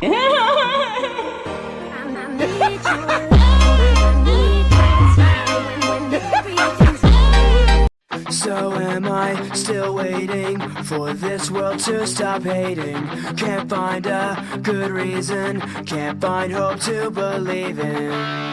So am I still waiting for this world to stop hating? Can't find a good reason, can't find hope to believe in.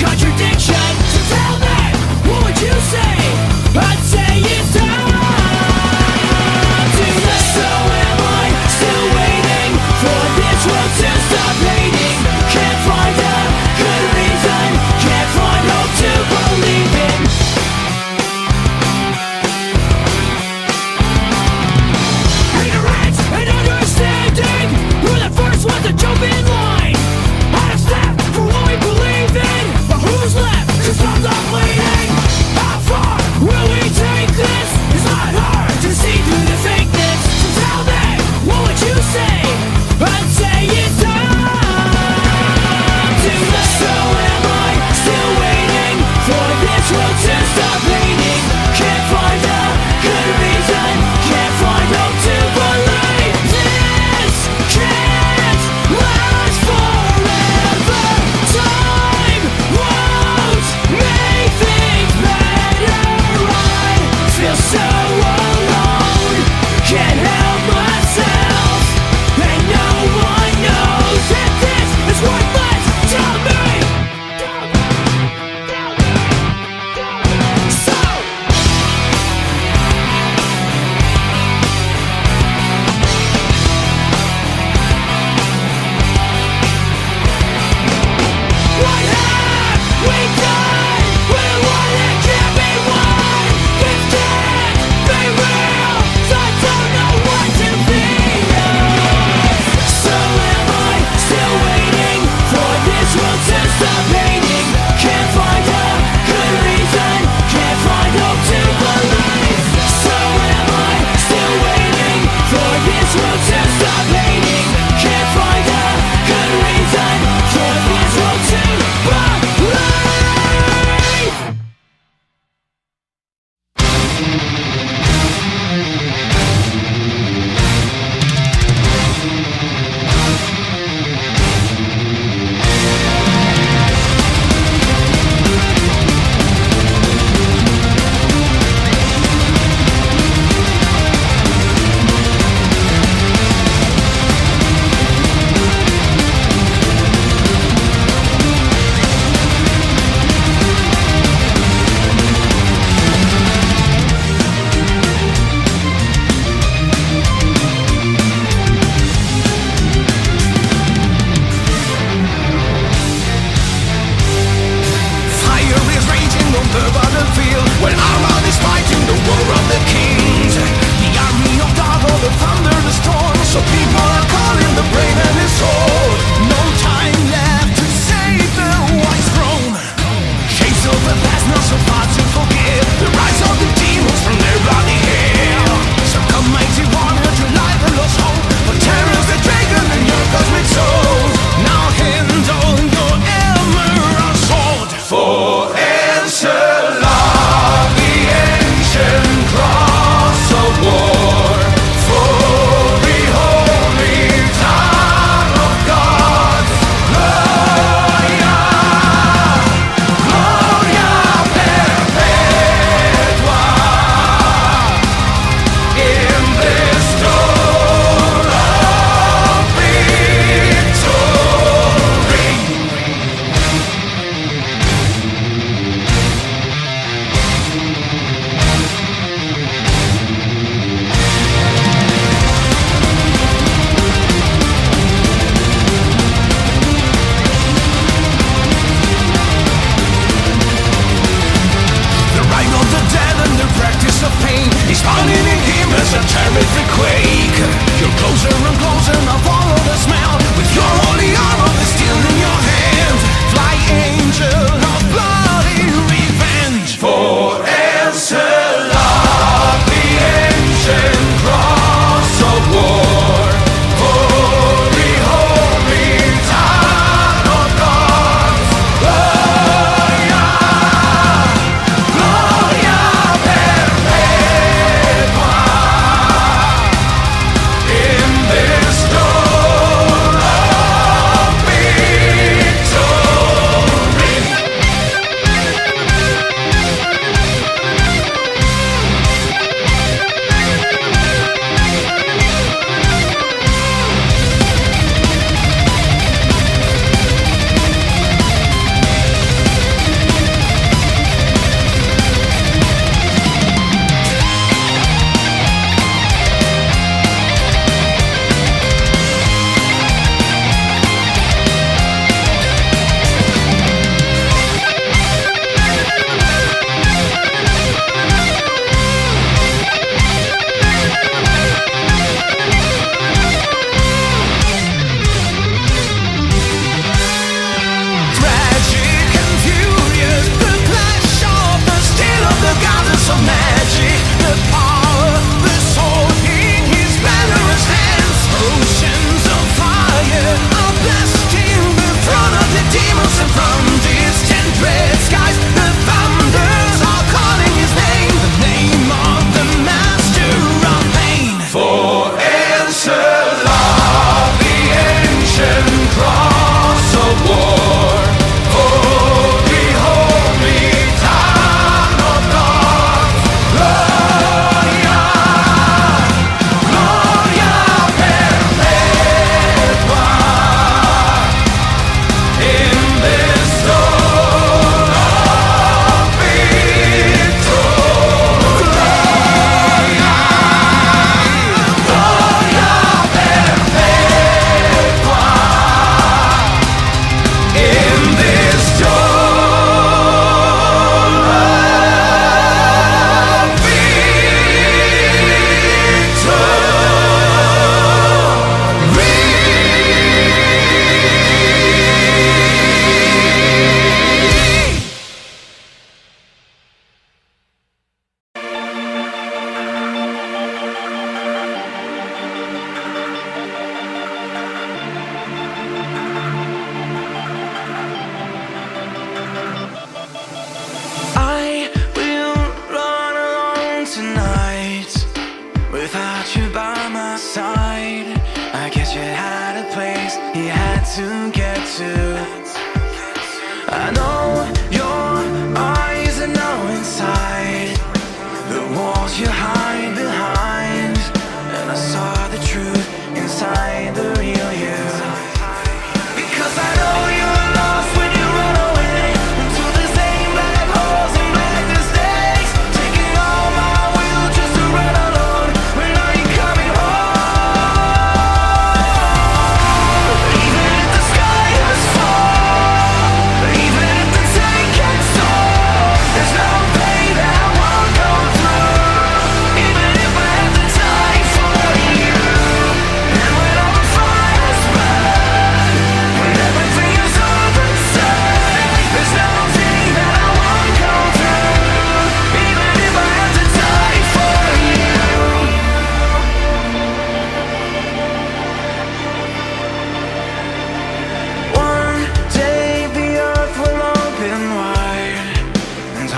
Contradiction, so tell me, what would you say? I'd say it's time.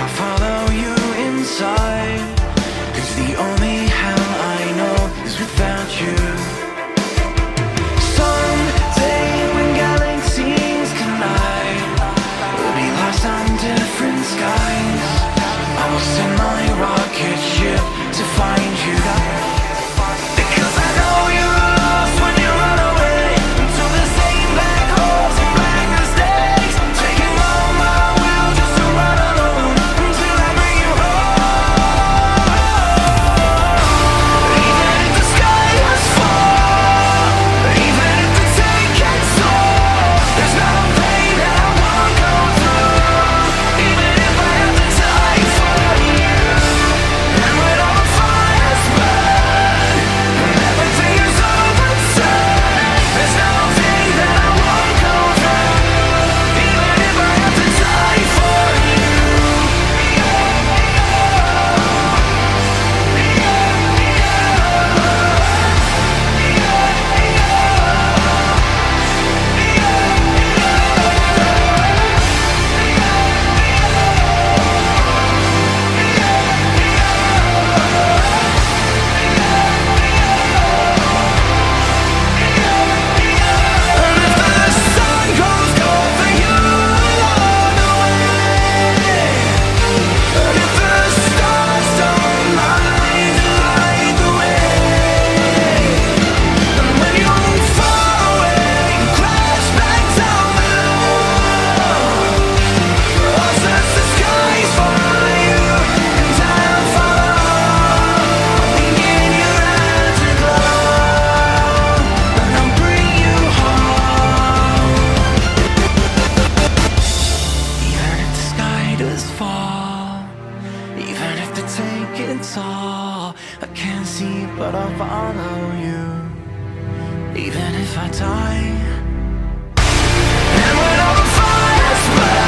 I'll follow you inside, 'cause the only hell I know is without you. Someday when galaxies collide, we'll be lost on different skies. I will send my rocket ship to find you, because I know you're lost when you run away into the same black holes and black mistakes. I'm taking all my will just to run alone until I bring you home. Even if the sky was fall, even if the tank gets sold, there's no pain that I won't go through. Even if I have to die for you, and when all the fires burn and everything is overturned, there's no day that I won't go through. Even if I have to die for you. And if the sun goes cold for you along the way, and if the stars don't mind to light the way, and when you fall away and crash back down below, I'll search the skies for you, and I'll follow, thinking your eyes will glow, and I'll bring you home. Even if the sky does fall, even if the tank gets all, I can't see but I'll follow you. Even if I die, and when all the fires burn